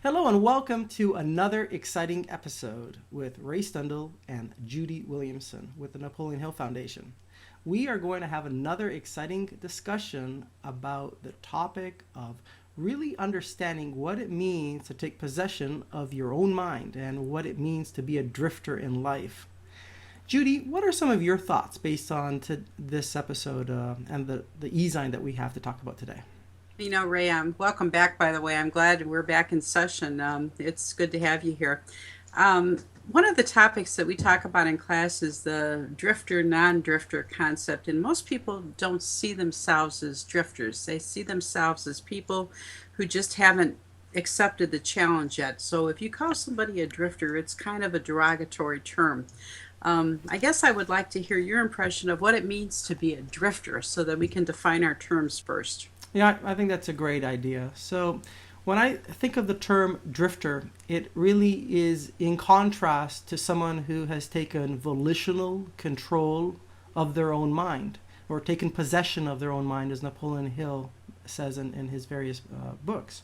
Hello and welcome to another exciting episode with Ray Stendall and Judy Williamson with the Napoleon Hill Foundation. We are going to have another exciting discussion about the topic of really understanding what it means to take possession of your own mind and what it means to be a drifter in life. Judy, what are some of your thoughts based on this episode and the Ezine that we have to talk about today? Ray, welcome back, by the way. I'm glad we're back in session. It's good to have you here. One of the topics that we talk about in class is the drifter, non-drifter concept. And most people don't see themselves as drifters. They see themselves as people who just haven't accepted the challenge yet. So if you call somebody a drifter, it's kind of a derogatory term. I guess I would like to hear your impression of what it means to be a drifter so that we can define our terms first. Yeah, I think that's a great idea. So when I think of the term drifter, it really is in contrast to someone who has taken volitional control of their own mind or taken possession of their own mind, as Napoleon Hill says in his various books.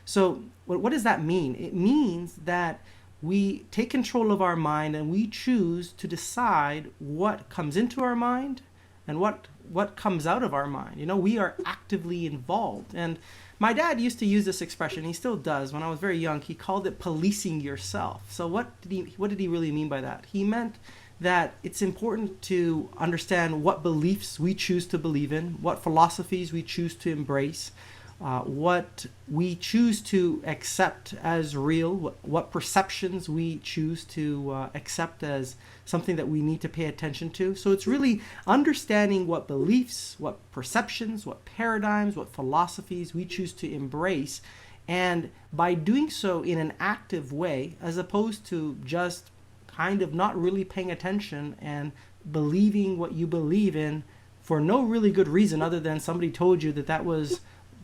So what does that mean? It means that we take control of our mind and we choose to decide what comes into our mind and what comes out of our mind. We are actively involved. And my dad used to use this expression. He still does. When I was very young, he called it policing yourself. So what did he really mean by that? He meant that it's important to understand what beliefs we choose to believe in, what philosophies we choose to embrace, what we choose to accept as real, what perceptions we choose to accept as something that we need to pay attention to. So it's really understanding what beliefs, what perceptions, what paradigms, what philosophies we choose to embrace. And by doing so in an active way, as opposed to just kind of not really paying attention and believing what you believe in for no really good reason other than somebody told you that that was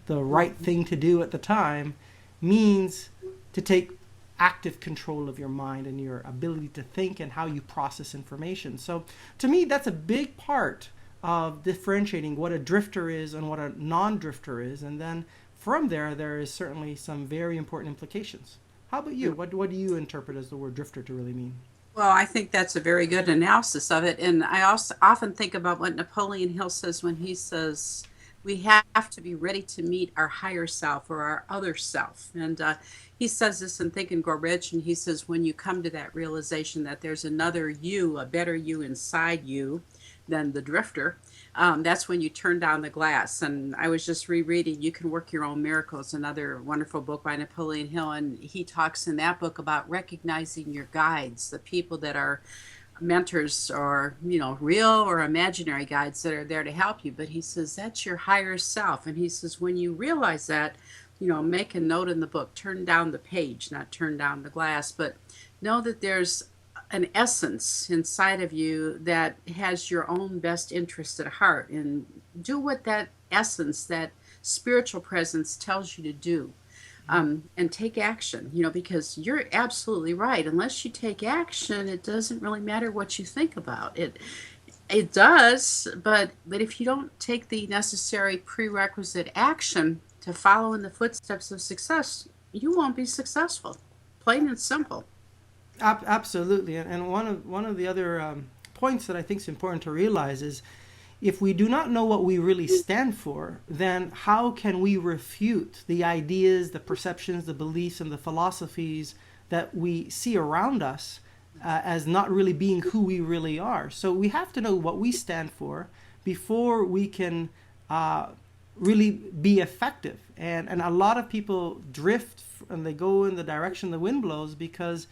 the right thing to do at the time, means to take active control of your mind and your ability to think and how you process information. So to me, that's a big part of differentiating what a drifter is and what a non-drifter is. And then from there is certainly some very important implications. How about you? What do you interpret as the word drifter to really mean? Well, I think that's a very good analysis of it. And I also often think about what Napoleon Hill says when he says, we have to be ready to meet our higher self or our other self. And he says this in Think and Grow Rich. And he says, when you come to that realization that there's another you, a better you inside you than the drifter, that's when you turn down the glass. And I was just rereading You Can Work Your Own Miracles, another wonderful book by Napoleon Hill. And he talks in that book about recognizing your guides, the people that are mentors or real or imaginary guides that are there to help you. But he says that's your higher self. And he says when you realize that, make a note in the book, turn down the page, not turn down the glass, but know that there's an essence inside of you that has your own best interest at heart, and do what that essence, that spiritual presence tells you to do. And take action, because you're absolutely right. Unless you take action, it doesn't really matter what you think about it. It does, but if you don't take the necessary prerequisite action to follow in the footsteps of success, you won't be successful. Plain and simple. Absolutely. And one of the other points that I think is important to realize is if we do not know what we really stand for, then how can we refute the ideas, the perceptions, the beliefs, and the philosophies that we see around us as not really being who we really are? So we have to know what we stand for before we can really be effective. And a lot of people drift and they go in the direction the wind blows because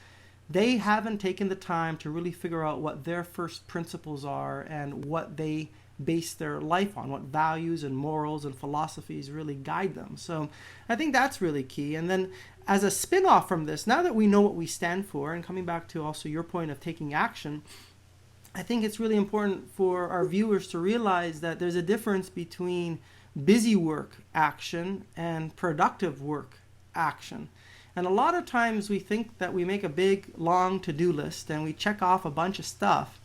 they haven't taken the time to really figure out what their first principles are and what they base their life on, what values and morals and philosophies really guide them. So I think that's really key. And then as a spin-off from this, now that we know what we stand for, and coming back to also your point of taking action, I think it's really important for our viewers to realize that there's a difference between busy work action and productive work action. And a lot of times we think that we make a big, long to-do list and we check off a bunch of stuff.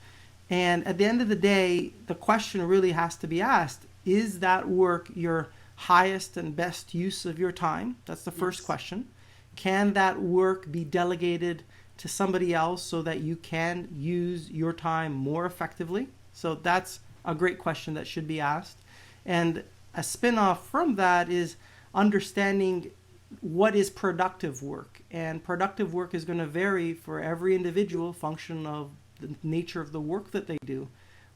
And at the end of the day, the question really has to be asked, is that work your highest and best use of your time? That's the first question. Can that work be delegated to somebody else so that you can use your time more effectively? So that's a great question that should be asked. And a spin-off from that is understanding what is productive work. And productive work is going to vary for every individual, function of the nature of the work that they do.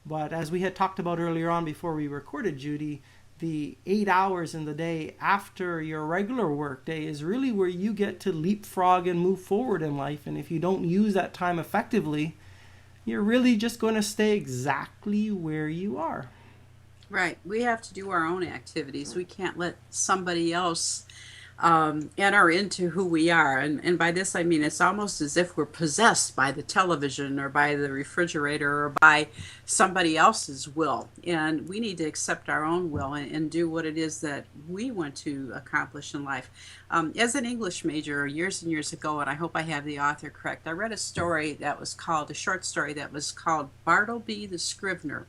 But as we had talked about earlier on before we recorded, Judy, the 8 hours in the day after your regular work day is really where you get to leapfrog and move forward in life. And if you don't use that time effectively, you're really just going to stay exactly where you are. Right. We have to do our own activities. We can't let somebody else enter into who we are. And by this, I mean, it's almost as if we're possessed by the television or by the refrigerator or by somebody else's will. And we need to accept our own will and do what it is that we want to accomplish in life. As an English major years and years ago, and I hope I have the author correct, I read a short story that was called Bartleby the Scrivener.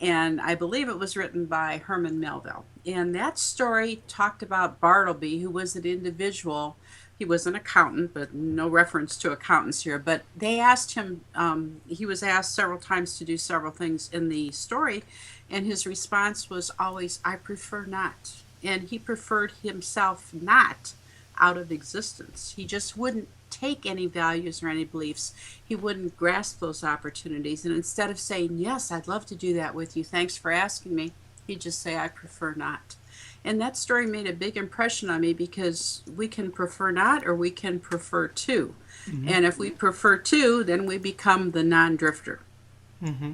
And I believe it was written by Herman Melville. And that story talked about Bartleby, who was an individual. He was an accountant, but no reference to accountants here. But they asked him, he was asked several times to do several things in the story. And his response was always, I prefer not. And he preferred himself not out of existence. He just wouldn't take any values or any beliefs. He wouldn't grasp those opportunities. And instead of saying, yes, I'd love to do that with you, thanks for asking me, he'd just say, I prefer not. And that story made a big impression on me because we can prefer not or we can prefer to. Mm-hmm. And if we prefer to, then we become the non-drifter. Mm-hmm.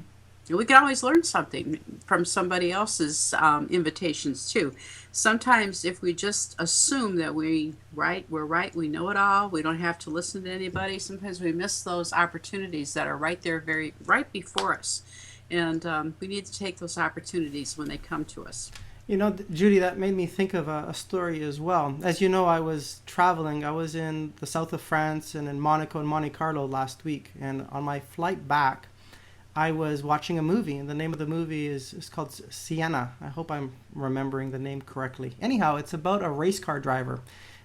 We can always learn something from somebody else's invitations too. Sometimes if we just assume that we're right, we know it all, we don't have to listen to anybody, sometimes we miss those opportunities that are right there, right before us. And we need to take those opportunities when they come to us. You know, Judy, that made me think of a story as well. As you know, I was traveling. I was in the south of France and in Monaco and Monte Carlo last week. And on my flight back, I was watching a movie, and the name of the movie is called Sienna. I hope I'm remembering the name correctly. Anyhow, it's about a race car driver.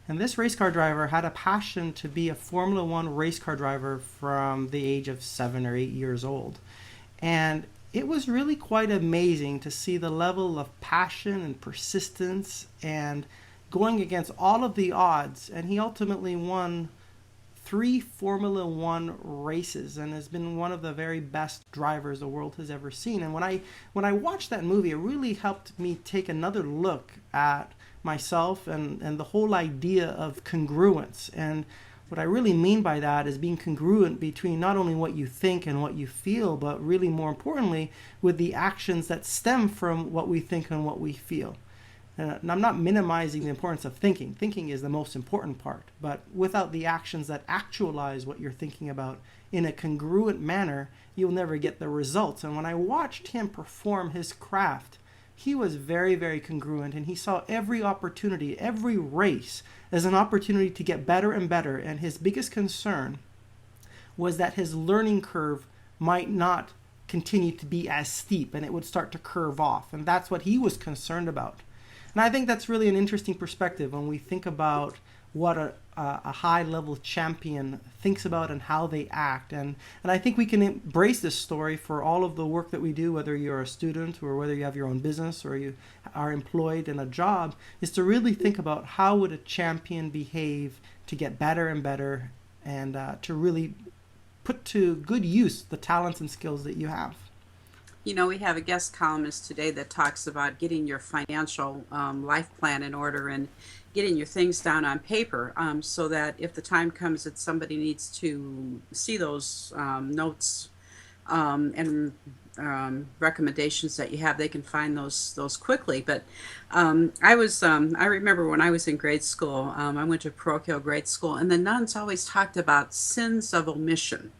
And this race car driver had a passion to be a Formula One race car driver from the age of 7 or 8 years old. And it was really quite amazing to see the level of passion and persistence and going against all of the odds. And he ultimately won 3 Formula One races and has been one of the very best drivers the world has ever seen. And when I watched that movie, it really helped me take another look at myself and the whole idea of congruence. And what I really mean by that is being congruent between not only what you think and what you feel, but really more importantly, with the actions that stem from what we think and what we feel. And I'm not minimizing the importance of thinking. Thinking is the most important part. But without the actions that actualize what you're thinking about in a congruent manner, you'll never get the results. And when I watched him perform his craft, he was very, very congruent. And he saw every opportunity, every race, as an opportunity to get better and better. And his biggest concern was that his learning curve might not continue to be as steep and it would start to curve off. And that's what he was concerned about. And I think that's really an interesting perspective when we think about what a high-level champion thinks about and how they act. And I think we can embrace this story for all of the work that we do, whether you're a student or whether you have your own business or you are employed in a job, is to really think about how would a champion behave to get better and better and to really put to good use the talents and skills that you have. You know, we have a guest columnist today that talks about getting your financial life plan in order and getting your things down on paper so that if the time comes that somebody needs to see those notes and recommendations that you have, they can find those quickly. But I remember when I was in grade school, I went to parochial grade school, and the nuns always talked about sins of omission.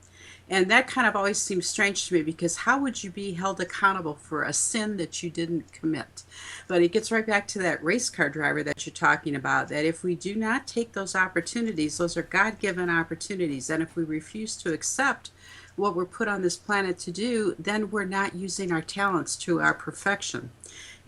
And that kind of always seems strange to me because how would you be held accountable for a sin that you didn't commit? But it gets right back to that race car driver that you're talking about, that if we do not take those opportunities, those are God-given opportunities. And if we refuse to accept what we're put on this planet to do, then we're not using our talents to our perfection.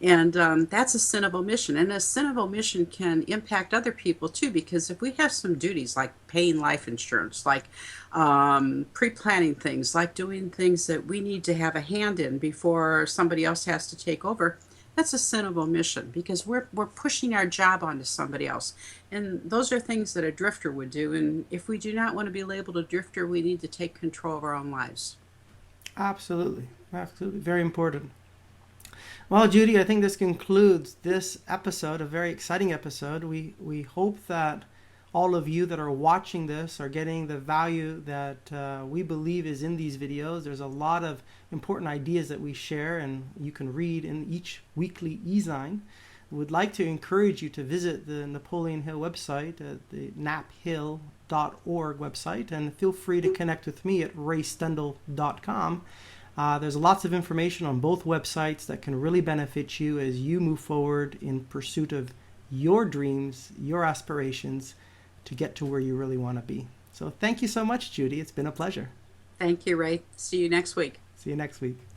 And that's a sin of omission. And a sin of omission can impact other people too, because if we have some duties like paying life insurance, like pre-planning things, like doing things that we need to have a hand in before somebody else has to take over, that's a sin of omission because we're pushing our job onto somebody else. And those are things that a drifter would do. And if we do not want to be labeled a drifter, we need to take control of our own lives. Absolutely. Absolutely. Very important. Well, Judy, I think this concludes this episode, a very exciting episode. We hope that all of you that are watching this are getting the value that we believe is in these videos. There's a lot of important ideas that we share and you can read in each weekly Ezine. We would like to encourage you to visit the Napoleon Hill website, the naphill.org website, and feel free to connect with me at raystendall.com. There's lots of information on both websites that can really benefit you as you move forward in pursuit of your dreams, your aspirations to get to where you really want to be. So thank you so much, Judy. It's been a pleasure. Thank you, Ray. See you next week. See you next week.